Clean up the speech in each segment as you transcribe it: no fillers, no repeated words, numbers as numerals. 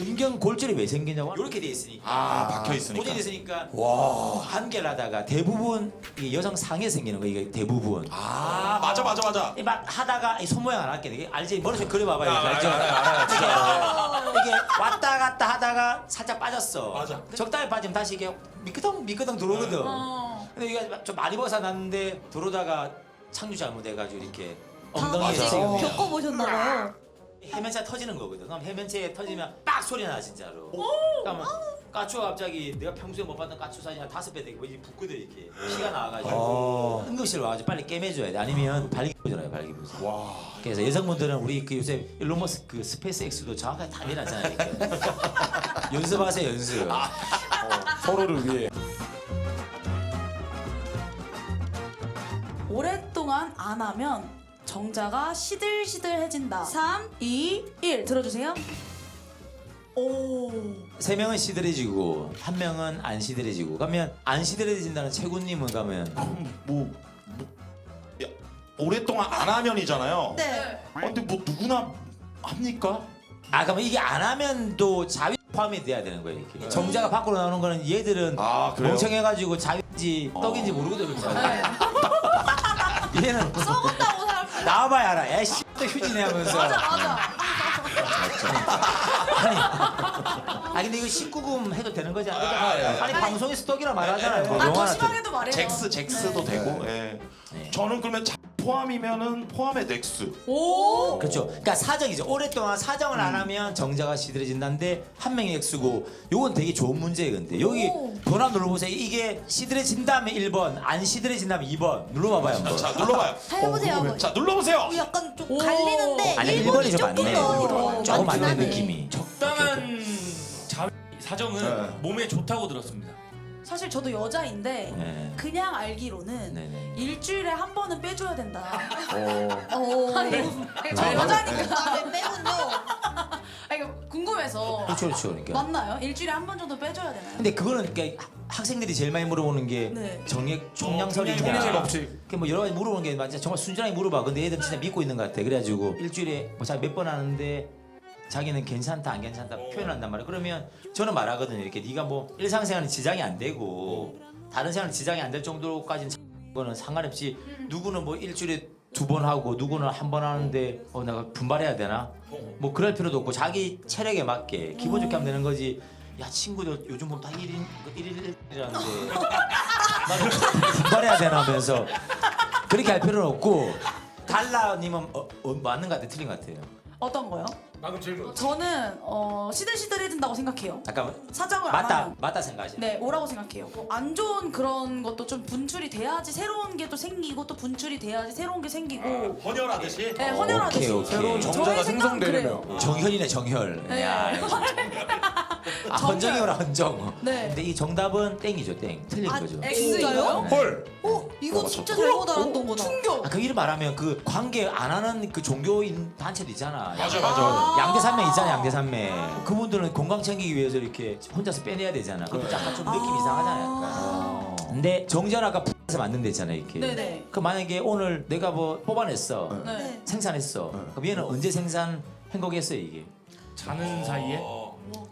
은경 골절이 왜 생기냐고 이렇게 돼 있으니까 박혀 있으니까. 고정돼 있으니까 한계를 하다가 대부분 이게 여성 상에 생기는 거 이게 대부분 맞아. 막 하다가 이 손 모양 안 할게 이게 알지 머릿속에 그려봐봐 이거 알아요, 알죠? 알아요, 진짜 이게 왔다 갔다 하다가 살짝 빠졌어. 맞아. 적당히 빠지면 다시 이게 미끄덩 들어오거든. 근데 이게 좀 많이 벗어났는데 들어오다가 착륙 잘못해가지고 이렇게 엉덩이에 지금 겪어보셨나봐요. 해면체 터지는 거거든. 그럼 해면체 터지면 빡 소리 나 진짜로. 그러면 까추가 갑자기 내가 평소에 못 봤던 까추 사진 한 5배 되고 이제 붓거든 이렇게 피가 나와가지고 응급실 와가지고 빨리 깨매줘야 돼. 아니면 발기부전해요 발기부전. 그래서 여성분들은 우리 그 요새 일론 머스크 스페이스 X도 정확하게 다 내놨잖아요. 이렇게. 연습하세요 연습. 서로를 위해. 오랫동안 안 하면 정자가 시들시들해진다. 3, 2, 1 들어주세요. 오. 3명은 시들해지고 1명은 안 시들해지고 그러면 안 시들해진다는 최군님은 가면 야, 오랫동안 안 하면이잖아요. 네. 근데 뭐 누구나 합니까? 그러면 이게 안 하면도 자위 포함이 돼야 되는 거예요 이렇게. 정자가 밖으로 나오는 거는 얘들은 그래요? 멍청해가지고 자위인지 떡인지 모르거든 그렇잖아요. 얘는 썩었다고 사람. 나와봐야 알아. 애씨 또 휴지네 하면서. 맞아. 근데 이거 19금 해도 되는 거지 않아? 아니 방송에서 떡이라 말하잖아요. 뭐 더 영화나 심하게도 말해요. 잭스도 되고. 예. 저는 그러면 포함이면은 포함의 넥스. 오. 그렇죠. 그러니까 사정이죠. 오랫동안 사정을 안 하면 정자가 시들해진다는데 한 명이 X고 요건 되게 좋은 문제예요. 근데 여기 오. 번호 눌러보세요. 이게 시들해진 다음에 1번, 안 시들해진 다음에 2번 눌러봐봐요 한번. 자 눌러봐요. 해보세요 한번. 자 눌러보세요. 약간 좀 오. 갈리는데 아니 1번이 1번이 좀 조금 많네. 더 조금 많긴 많네 하네. 느낌이. 적당한 사정은 네. 몸에 좋다고 들었습니다. 사실 저도 여자인데 네. 그냥 알기로는 네네. 일주일에 한 번은 빼줘야 된다. 어. 저 여자니까. 다음에 빼군요. 아니, 궁금해서. 그렇죠. 그러니까. 맞나요? 일주일에 한 번 정도 빼줘야 되나요? 근데 그거는 그러니까 학생들이 제일 많이 물어보는 게 네. 정액 총량설이냐. 총량의 법칙. 뭐 여러 가지 물어보는 게 맞아. 정말 순전하게 물어봐. 근데 얘들 진짜 믿고 있는 것 같아. 그래가지고 일주일에 뭐 자기 몇 번 하는데 자기는 괜찮다 안 괜찮다 표현한단 말이야. 그러면 저는 말하거든요. 이렇게 네가 뭐 일상생활에 지장이 안 되고 다른 생활에 지장이 안 될 정도까지는 거는 상관없이 누구는 뭐 일주일에 2번 하고 누구는 한 번 하는데 내가 분발해야 되나? 뭐 그럴 필요도 없고 자기 체력에 맞게 기분 좋게 하면 되는 거지. 야 친구들 요즘 보면 다 1일이라는데 나는 분발해야 되나 하면서 그렇게 할 필요는 없고 달라님은 맞는 것 같아 틀린 것 같아요. 어떤 거요? 방금 질문. 저는 시들시들해진다고 생각해요. 잠깐만 사정을 안 하면. 맞다 생각하시네. 네, 오라고 생각해요. 안 좋은 그런 것도 좀 분출이 돼야지 새로운 게 또 생기고 또 분출이 돼야지 새로운 게 생기고. 헌혈하듯이. 네, 헌혈하듯이. 오케이. 새로운 저의 정자가 생각은 생성되려면. 그래요. 정혈이네 정혈. 네. 야, 헌정이구나 헌정. 네. 근데 이 정답은 땡이죠 땡. 틀린 거죠. X인가요? 헐. 이거 진짜 잘못 알았던 거다. 충격. 그 일을 말하면 그 관계 안 하는 그 종교인 단체도 있잖아. 맞아. 양대산맥 있잖아 양대산맥. 그분들은 건강 챙기기 위해서 이렇게 혼자서 빼내야 되잖아. 그럼 약간 좀 느낌 이상하잖아 약간. 근데 정자는 아까 X에서 만든 데 있잖아 이렇게. 네네. 그 만약에 오늘 내가 뭐 뽑아냈어. 네. 생산했어. 그럼 얘는 언제 생산 행복했어요 이게? 자는 사이에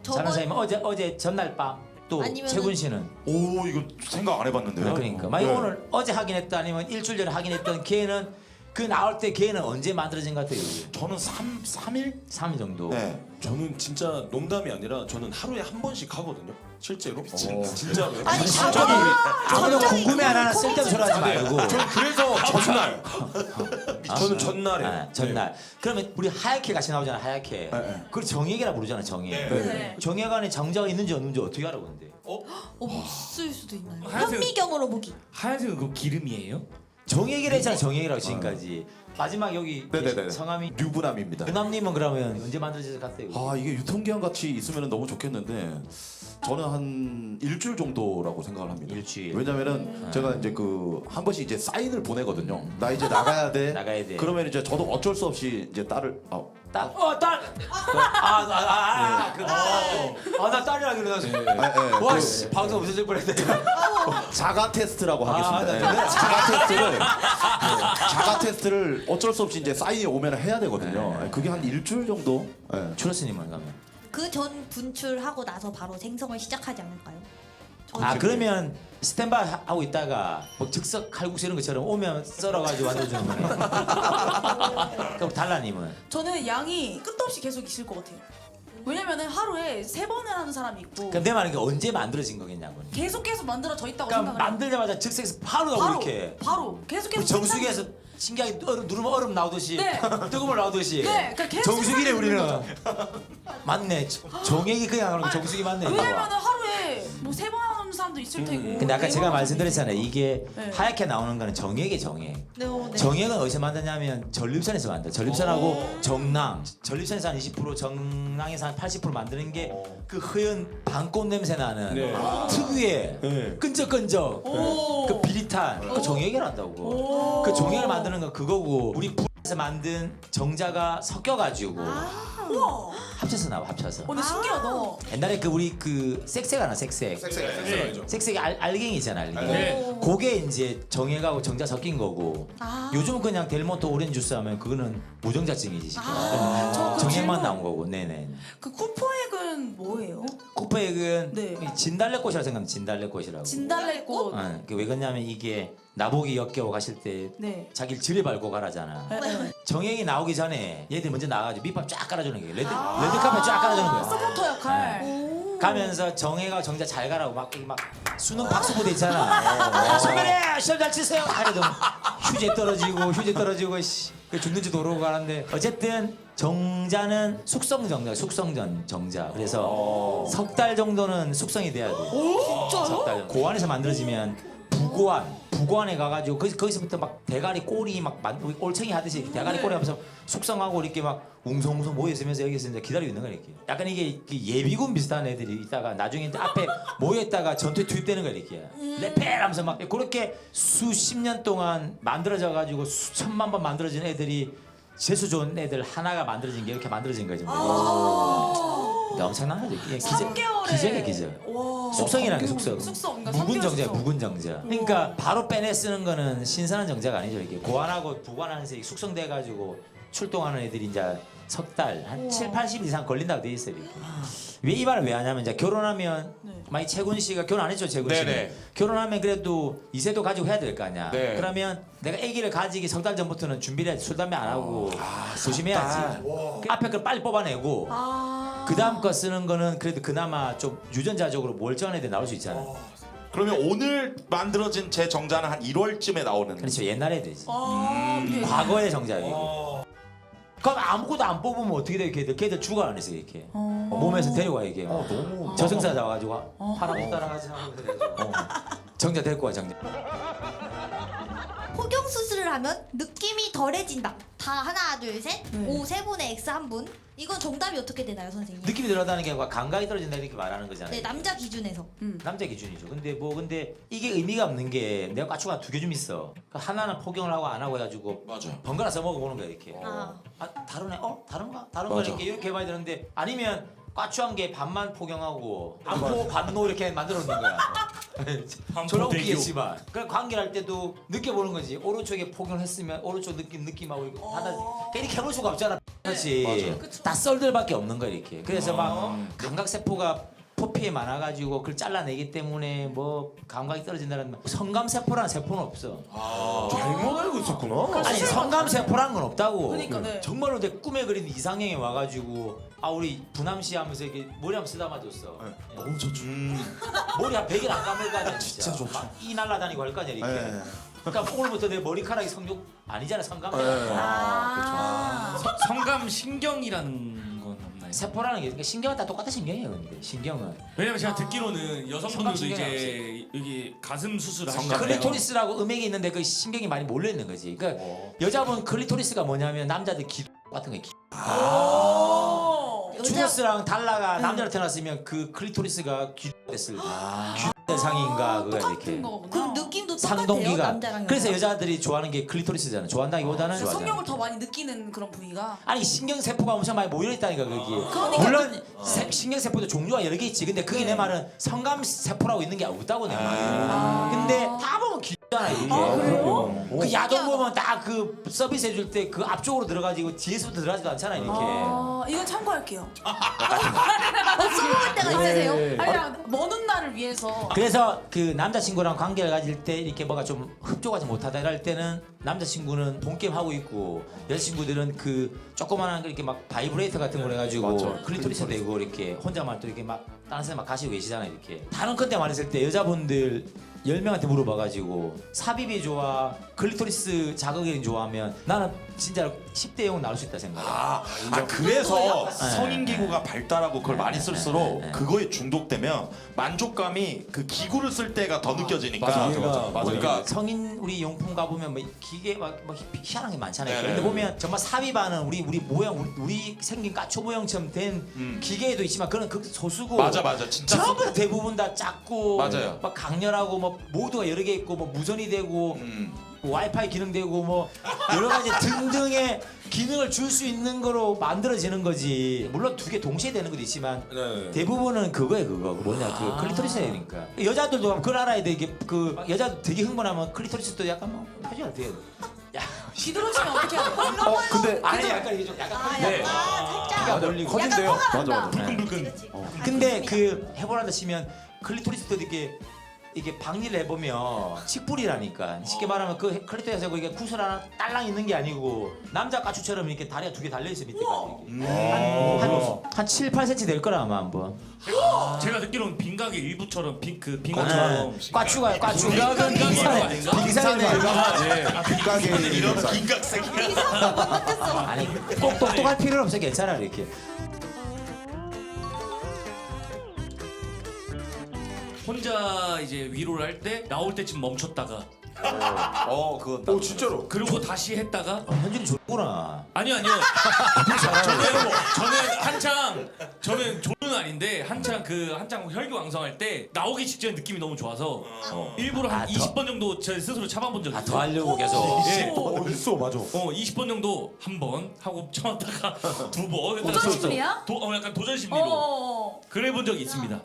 자는 사이면 어제 전날 밤 또 아니면은- 최군 씨는 오 이거 생각 안 해봤는데요. 그러니까 만약 네. 오늘 어제 확인했다 아니면 일주일 전에 확인했던 걔는 그 나올 때 걔는 언제 만들어진 것 같아요? 이게? 저는 3일? 3일 정도. 네. 저는 진짜 농담이 아니라 저는 하루에 한 번씩 하거든요. 실제로. 진짜로. 아니 저기 아무도 궁금해 안 하나 쓸데없는 소리 하지 말고. 저는 그래서 전날. 저는 전날에. 아, 전날. 그러면 우리 하얗게 같이 나오잖아 하얗게. 네. 그걸 정액이라 부르잖아 정액. 네. 정액 안에 정자가 있는지 없는지 어떻게 알아 근데? 없을 수도 있나요? 하얀색- 현미경으로 보기. 하얀색은 그 기름이에요? 정액이라 했잖아 정액이라고 지금까지. 마지막 여기 네네네. 성함이 유부남입니다. 은남님은 그러면 언제 만들어질 것 같아요? 이게 유통기한 같이 있으면 너무 좋겠는데 저는 한 일주일 정도라고 생각을 합니다. 일주일. 왜냐면은 제가 이제 그 한 번씩 이제 사인을 보내거든요. 나 이제 나가야 돼. 나가야 돼. 그러면 이제 저도 어쩔 수 없이 이제 딸을 딸. 나 딸이라 그러서. 와, 씨, 방송 없어질 뻔했네. 자가 테스트라고 하겠습니다. 나 예. 그래. 자가 테스트를 어쩔 수 없이 이제 사인이 오면 해야 되거든요. 네. 그게 한 일주일 정도. 예. 추러스님은 가면. 그 전 분출하고 나서 바로 생성을 시작하지 않을까요? 아 그러면 스탠바이 하고 있다가 뭐 즉석 칼국수 이런 것처럼 오면 썰어가지고 만들어주는 거네. 그럼 달라님은? 저는 양이 끝도 없이 계속 있을 것 같아요. 왜냐면은 하루에 3번을 하는 사람이 있고 그럼 내 말은 언제 만들어진 거겠냐고. 계속 만들어져 있다고 그러니까 생각을 해요. 만들자마자 즉석에서 바로 나오고 이렇게. 바로 계속 우리 정수기에서 신기하게 누르면 얼음 나오듯이 네. 뜨거운 물 나오듯이. 네, 그러니까 계속 정수기래 생산이 되는 우리는. 맞네. 정액이 그냥 하는 거 정수기 맞네. 왜냐면은 하루에 뭐 3번 하는 사람도 있을 테고. 근데 아까 4번 제가 하는 말씀드렸잖아요. 사람도 이게 네. 하얗게 나오는 거는 정액이에요, 정액. 네. 정액은 어디서 만드냐면 전립선에서 만들어. 전립선하고 정낭. 전립선에서 한 20%, 정낭에서 한 80% 만드는 게 그 허연 방꽃 냄새 나는 네. 특유의 끈적끈적 그 비릿한 그 정액이란다고. 그 정액을 만드는 건 그거고 우리 에서 만든 정자가 섞여가지고 우와. 합쳐서 나와 합쳐서. 근데 신기하다. 옛날에 그 우리 그 색색 하나 색색. 섹스가 색색이 알갱이 있잖아 알갱이. 네. 그게 이제 정액하고 정자 섞인 거고. 요즘은 그냥 델몬트 오렌지 주스 하면 그거는 무정자증이지 지금. 저그 정액만 질문. 나온 거고. 네네. 그 쿠퍼액은 뭐예요? 쿠퍼액은 네. 진달래꽃이라고 생각하면 진달래꽃이라고. 진달래꽃? 왜 그러냐면 이게 나보기 역겨워 가실 때 네. 자기를 지뢰 밟고 가라잖아. 네. 정액이 나오기 전에 얘들 먼저 나와가지고 밑밥 쫙 깔아주는 거예요. 레드카펫 쫙 깔아주는 거야. 서포터 역할. 가면서 정혜가 정자 잘 가라고 막 수능 박수 부대 있잖아. 선배님 시험 잘 치세요. 하려도 휴지 떨어지고 씨. 그 죽는지 모르고 가는데 어쨌든 정자는 숙성 정자. 그래서 석 달 정도는 숙성이 돼야 돼. 진짜요? 석 달. 고안에서 만들어지면 부고안에 가가지고 거기서부터 막 대가리 꼬리 막 우리 올챙이 하듯이 이렇게 대가리 꼬리 하면서 숙성하고 이렇게 막 웅성웅성 모여 있으면서 여기서 이제 기다리고 있는 거야 이렇게. 약간 이게 예비군 비슷한 애들이 있다가 나중에 이제 앞에 모여 있다가 전투에 투입되는 거야 이렇게. 레펠하면서 막 그렇게 수십 년 동안 만들어져 가지고 수천만 번 만들어진 애들이 재수 좋은 애들 하나가 만들어진 게 이렇게 만들어진 거지. 근데 엄청난 거지. 이게 3개월에 기적. 와. 숙성이라는 게 숙성. 숙성. 그러니까 묵은 3개월 정자, 숙성. 묵은 정자. 그러니까 바로 빼내 쓰는 거는 신선한 정자가 아니죠. 이게 고안하고 부관하면서 숙성돼 가지고 출동하는 애들이 이제 석 달, 한 7, 80일 이상 걸린다고 돼 있어요. 이렇게. 왜 이 말을 왜 하냐면 이제 결혼하면 만약 채군 씨가 결혼 안 했죠, 채군 씨는. 네네. 결혼하면 그래도 이세도 가지고 해야 될 거 아니야. 네. 그러면 내가 아기를 가지기 석 달 전부터는 준비를 해야지. 술 담배 안 하고 조심해야지. 그 앞에 걸 빨리 뽑아내고 그 다음 거 쓰는 거는 그래도 그나마 좀 유전자적으로 멀쩡한 애들 나올 수 있잖아. 그러면 오늘 만들어진 제 정자는 한 1월쯤에 나오는. 그렇죠. 옛날 애들이지. 네. 과거의 정자이고. 그럼 아무것도 안 뽑으면 어떻게 돼? 걔들 죽어 안 했어 이렇게. 몸에서 데려와 이게. 너무 저승사 잡아가지고 할아버지 따라가지 하고 그래가지고. 정자 데리고 와 정자. 포경 수술을 하면 느낌이 덜해진다. 다 하나 둘 셋. 네. 오 세 분의 X 한 분. 이건 정답이 어떻게 되나요, 선생님? 느낌이 들어다는 게 아니라 감각이 떨어진다 이렇게 말하는 거잖아요. 네, 남자 기준에서. 남자 기준이죠. 근데 이게 의미가 없는 게 내가 까추가 2개 좀 있어. 그 하나는 포경을 하고 안 하고 해가지고 맞아. 번갈아 써 먹어보는 거야 이렇게. 아. 다르네. 다른가? 다른 거 맞아. 이렇게 해봐야 되는데 아니면 까추한 게 반만 포경하고 안포 반노 이렇게 만들어 놓는 거야. 졸라 웃기겠지만. 그래 관계를 할 때도 느껴보는 거지. 오른쪽에 포경을 했으면 오른쪽 느낌하고 이렇게 받아 이렇게 해볼 수가 없잖아. 그렇지. 다 썰들밖에 없는 거야 이렇게. 그래서 막 감각 세포가 포피에 많아가지고 그걸 잘라내기 때문에 뭐 감각이 떨어진다는 성감 세포라는 세포는 없어. 잘못 알고 있었구나. 아니 성감 세포라는 건 없다고. 그러니까, 네. 정말로 내 꿈에 그린 이상형이 와가지고 우리 부남 씨 하면서 이렇게 머리 한번 쓰다 맞았어. 너무 좋죠. 머리 한 100일 안 감을 거 아니야 진짜. 진짜 좋죠. 막 이 날라다니고 할 거 아니야 이렇게. 네. 그러니까 오늘부터 내 머리카락이 성욕 아니잖아 성감. 성감 신경이라는 건 없나요? 세포라는 게 그러니까 신경은 다 똑같은 신경이에요 근데 신경은. 왜냐면 제가 듣기로는 여성분들도 성감 이제 여기 가슴 수술을 성감. 하시잖아요. 클리토리스라고 음액이 있는데 그 신경이 많이 몰려 있는 거지. 그러니까 여자분 클리토리스가 뭐냐면 남자들 기 같은 거. 주너스랑 달라가 남자로 태어났으면 그 클리토리스가 귀 됐을 귀 상인가 그거 똑같은 이렇게 거구나. 그럼 느낌도 똑같아요, 상동기가. 남자랑 그래서 여자랑. 여자들이 좋아하는 게 클리토리스잖아. 좋아한다기보다는 그래서 좋아하잖아. 성욕을 더 많이 느끼는 그런 부위가. 아니 신경 세포가 엄청 많이 모여 있다니까 거기. 그러니까 물론 신경 세포도 종류가 여러 개 있지. 근데 그게 내 말은 성감 세포라고 있는 게 없다고 내 말이야. 근데 다 보면 귀 잖아 이게. 그래요? 그 야동 보면 딱 그 서비스 해줄 때 그 앞쪽으로 들어가지고 뒤에서부터 들어가지도 않잖아 이렇게. 이건 참고할게요. 써먹을 때가 있으세요? 아니 그냥 먼 훗날을 위해서. 그래서 그 남자친구랑 관계를 가질 때 이렇게 뭐가 좀 흡족하지 못하다 이럴 때는 남자친구는 본게임 하고 있고 여자친구들은 그 조그만한 이렇게 막 바이브레이터 같은 걸 해가지고 맞죠. 클리토리스 대고 이렇게 혼자만 또 이렇게 막 다른 사람 막 가시고 계시잖아요 이렇게. 다른 컨테 말했을 때 여자분들 10명한테 물어봐가지고 삽입이 좋아 클리토리스 자극이 좋아하면 나는 진짜로 10대 0은 나올 수 있다 생각해. 그래서 네. 성인 기구가 발달하고 그걸 많이 쓸수록 네. 그거에 중독되면 만족감이 그 기구를 쓸 때가 더 느껴지니까. 맞아. 그러니까 성인 우리 용품 가보면 뭐 기계 막 희한한 게 많잖아요. 네네. 그런데 보면 정말 삽입하는 우리 모양 우리 생긴 까초 모형처럼 된 기계도 있지만 그건 극 소수고 맞아 진짜. 전부 다 대부분 다 작고 맞아요. 막 강렬하고 뭐 모드가 여러 개 있고 뭐 무선이 되고 뭐 와이파이 기능 되고 뭐 여러 가지 등등의 기능을 줄 수 있는 거로 만들어지는 거지. 물론 두 개 동시에 되는 것도 있지만 대부분은 그거예요 그거. 뭐냐 그 클리토리스니까. 여자들도 그걸 알아야 돼. 이게 그 여자 되게 흥분하면 클리토리스도 약간 뭐 표정이 어떻게 해. 야 뒤돌아치면 어떻게 해야 돼? 근데 아니 약간 이게 좀 약간 네. 살짝 몰리고. 커진대요. 약간 맞아. 불끈불끈. 근데 그 해보란다 치면 클리토리스도 이게 박리를 해보면 칡불이라니까. 쉽게 말하면 그 클리토리스하고 이게 구슬 하나 딸랑 있는 게 아니고 남자 까추처럼 이렇게 다리가 두 개 달려 있어 밑에까지. 한 7, 8cm 될 거라 아마 한번. 제가 듣기로는 빈각의 일부처럼 빈각처럼. 까추가요 까추. 빈각은 빙산이 빈각의 이런 긴각색. 아니 꼭 똑똑할 필요는 없어 괜찮아 이렇게. 혼자 이제 위로를 할 때 나올 때쯤 멈췄다가 그거 진짜로. 그리고 다시 했다가 현준이 좋구나. 아니요 저는 조는 아닌데 한창 혈기왕성할 때 나오기 직전 느낌이 너무 좋아서 일부러 한 아, 더- 20번 정도 제 스스로 참아본 적이 더 있어요. 하려고 계속. 예. 있어 맞아. 20번 정도 한 번 하고 참았다가 두 번. 도전 심리야? 약간 도전 심리로 그래 본 적이 있습니다.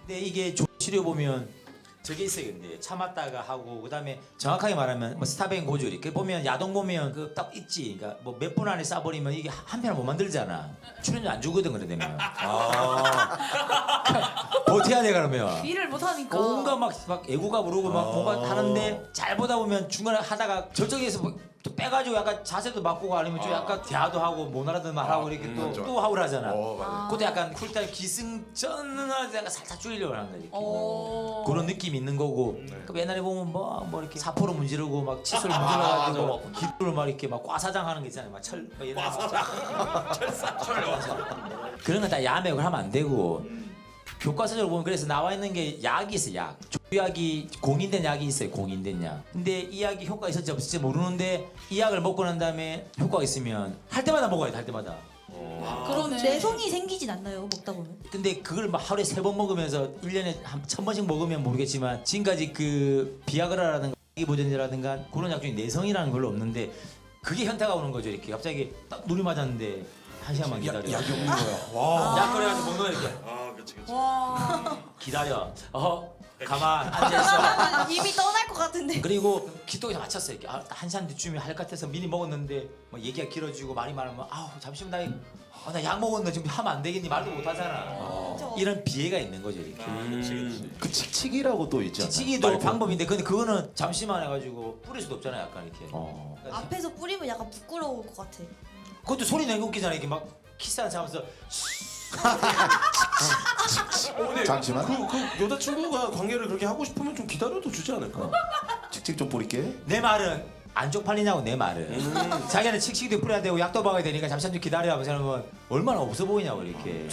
근데 이게 조치료 보면 저게 있어요. 근데 참았다가 하고 그다음에 정확하게 말하면 뭐 스타뱅 고조 이렇게 보면 야동 보면 그 딱 있지. 그러니까 뭐 몇 분 안에 싸버리면 이게 한 편을 못 만들잖아. 출연료 안 주거든 그래 되면. 버텨야 돼 그러면. 일을 못 하니까. 온갖 막 애구가 부르고 막 뭔가 하는데 잘 보다 보면 중간에 하다가 저쪽에서 또 빼가지고 약간 자세도 바꾸고 아니면 좀 약간 대화도 하고 못 알아듣는 말하고 이렇게 또 하고 하잖아. 그것도 약간 쿨타임 기승전을 약간 살짝 줄이려고 하는 거지. 그런 느낌이 있는 거고. 그 옛날에 보면 뭐 이렇게 사포로 문지르고 막 칫솔 문질러가지고 기도를 막 이렇게 막 과사장하는 게 있잖아요. 막 철 막 이런 그런 건 다 야매고 하면 안 되고. 교과서적으로 보면 그래서 나와 있는 게 약이 있어 약. 조약이 공인된 약이 있어요. 공인된 약. 근데 이 약이 효과 있을지 없을지 모르는데 이 약을 먹고 난 다음에 효과가 있으면 할 때마다 먹어야 돼. 할 때마다. 그러네. 내성이 생기진 않나요? 먹다 보면? 근데 그걸 막 하루에 3번 먹으면서 1년에 한 1000번씩 먹으면 모르겠지만 지금까지 그 비아그라라든가 보전제라든가 그런 약 중에 내성이라는 걸로 없는데 그게 현타가 오는 거죠. 이렇게 갑자기 딱 눈이 맞았는데 1시간만 기다려. 약이 없는 거야. 약 그래가지고 먹는 거 이렇게 그렇지. 와. 기다려. 가만 앉아있어. 이미 떠날 것 같은데. 그리고 기도에 맞췄어 이렇게. 한 시간 뒤쯤에 할 것 같아서 미리 먹었는데 뭐 얘기가 길어지고 말이 많으면 아우 잠시만 나 약 먹었는데 지금 하면 안 되겠니 말도 못 하잖아. 이런 비애가 있는 거죠 이렇게. 그 칙칙이라고 또 있지 않나요? 치기도 방법인데 근데 그거는 잠시만 해가지고 뿌릴 수도 없잖아 약간 이렇게. 그러니까 앞에서 뿌리면 약간 부끄러울 것 같아. 그것도 소리 내고 웃기잖아 이렇게 막 키스하는 척하면서 잠시만. 그 여자친구가 관계를 그렇게 하고 싶으면 좀 기다려도 주지 않을까? 칙칙 좀 뿌릴게. 내 말은 안 쪽팔리냐고 내 말은. 자기는 칙칙도 뿌려야 되고 약도 먹어야 되니까 잠시만 좀 기다려 하면서 하면 얼마나 없어 보이냐고 이렇게.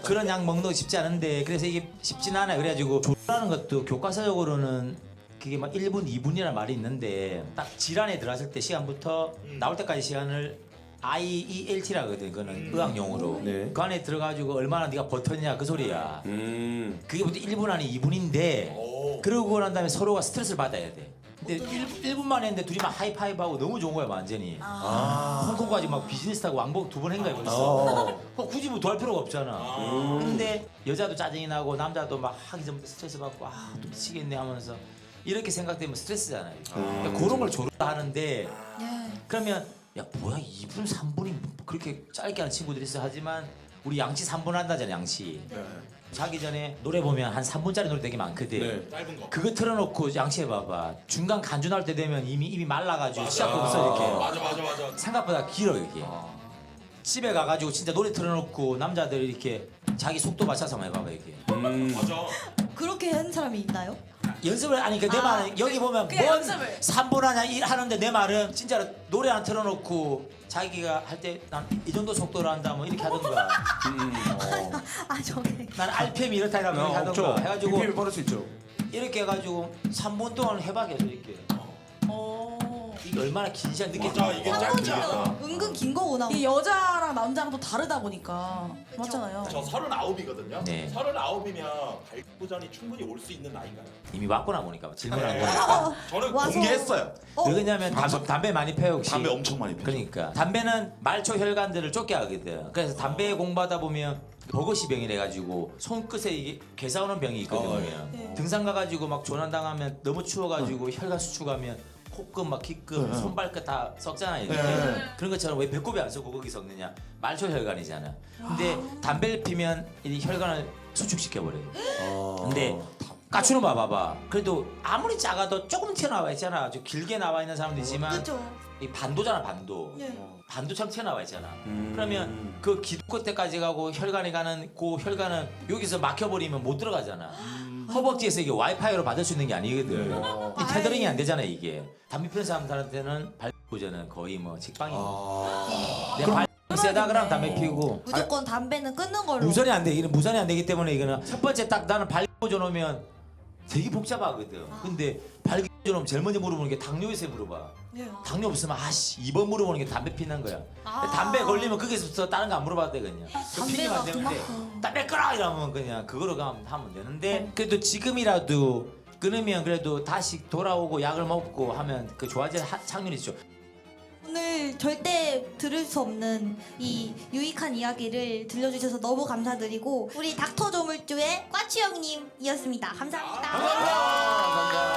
그런 약 먹는 거 쉽지 않은데 그래서 이게 쉽진 않아. 그래가지고 조라는 것도 교과서적으로는 그게 막 1분, 2분이라는 말이 있는데 딱 질환에 들어갔을 때 시간부터 나올 때까지 시간을 IELT라거든. 그거는 의학용어로. 네. 그 안에 들어가지고 얼마나 네가 버텼냐 그 소리야. 그게 보통 1분 안에 2분인데 그러고 난 다음에 서로가 스트레스를 받아야 돼. 근데 1분만 했는데 둘이 막 하이파이브하고 너무 좋은 거야 완전히. 홍콩까지 막 비즈니스 타고 왕복 2번 한 거야 벌써. 굳이 뭐 더 할 필요가 없잖아. 근데 여자도 짜증이 나고 남자도 막 하기 전 스트레스 받고 또 미치겠네 하면서 이렇게 생각되면 스트레스잖아요. 그러니까 그런 걸 조르다 하는데 그러면 야 뭐야 2분 3분이 그렇게 짧게 하는 친구들이 있어 하지만 우리 양치 3분 한다잖아 양치. 자기 전에 노래 보면 한 3분짜리 노래 되게 많거든. 네. 짧은 거. 그거 틀어놓고 양치해봐봐. 중간 간주 나올 때 되면 이미 입이 말라가지고 시작도 없어 이렇게. 맞아. 생각보다 길어 이게. 집에 가가지고 진짜 노래 틀어놓고 남자들이 이렇게 자기 속도 맞춰서 한번 해봐봐 이게. 맞아. 그렇게 하는 사람이 있나요? 연습을 하니까 내 말은 여기 보면 그냥 뭔 연습을. 3분 하냐 하는데 내 말은 진짜로 노래 하나 틀어놓고 자기가 할 때 난 이 정도 속도로 한다 뭐 이렇게 하던가. 아 저게. 난 RPM이 이렇다 이러면 이렇게 없죠. 하던가 해가지고 BPM 빠를 수 있죠. 이렇게 해가지고 3분 동안 해봐 계속 이렇게. 이게 얼마나 긴 시간 늦게 맞아, 이게 짧지 않아. 3분이면 은근 긴 거 오나. 이 여자랑 남자랑 또 다르다 보니까 맞잖아요. 저 39이거든요. 네. 39이면 발포전이 충분히 올 수 있는 나이인가요? 이미 왔구나 보니까 질문한 거니까. 저는 와서- 공개했어요. 왜 그러냐면 담배 많이 피워 혹시? 담배 엄청 많이 피죠. 그러니까 담배는 말초 혈관들을 쫓게 하거든. 그래서 담배 공부하다 보면 버거시 병이래 가지고 손끝에 이게 괴사 오는 병이 있거든요. 등산 가가지고 막 조난당하면 너무 추워가지고 혈관 수축하면 코끝 막 귀끝 손발끝 다 썩잖아요. 이렇게. 그런 것처럼 왜 배꼽이 안 썩고 거기 썩느냐? 말초 혈관이잖아. 근데 담배를 피면 이 혈관을 수축시켜 버려요. 근데 까추는 봐봐. 그래도 아무리 작아도 조금 튀어나와 있잖아. 아주 길게 나와 있는 사람도 있지만 그죠. 이 반도잖아 반도. 네. 반도처럼 튀어나와 있잖아. 그러면 그 기도 끝에까지 가고 혈관이 가는 그 혈관은 여기서 막혀버리면 못 들어가잖아. 허벅지에서 이게 와이파이로 받을 수 있는 게 아니거든. 이 테더링이 안 되잖아 이게. 담배 피는 사람들한테는 발보전은 거의 뭐 직방이. 내발 세다 그러면 담배 피우고 무조건 담배는 끊는 걸로. 무선이 안 돼. 이는 무선이 안 되기 때문에 이거는 첫 번째 딱 나는 발보전 오면 되게 복잡하거든. 근데 발보전 오면 제일 먼저 물어보는 게 당뇨 있어요 물어봐. 당뇨 없으면 아씨 2번 물어보는 게 담배 피는 거야. 담배 걸리면 거기서부터 다른 거 안 물어봐도 돼 그냥. 그 피면 안 되는데 담배 끊어 이러면 그냥 그거로 하면 되는데 그래도 지금이라도 끊으면 그래도 다시 돌아오고 약을 먹고 하면 그 좋아질 확률이 있죠. 오늘 절대 들을 수 없는 이 유익한 이야기를 들려주셔서 너무 감사드리고 우리 닥터 조물주의 꽈치 형님이었습니다. 감사합니다. 감사합니다.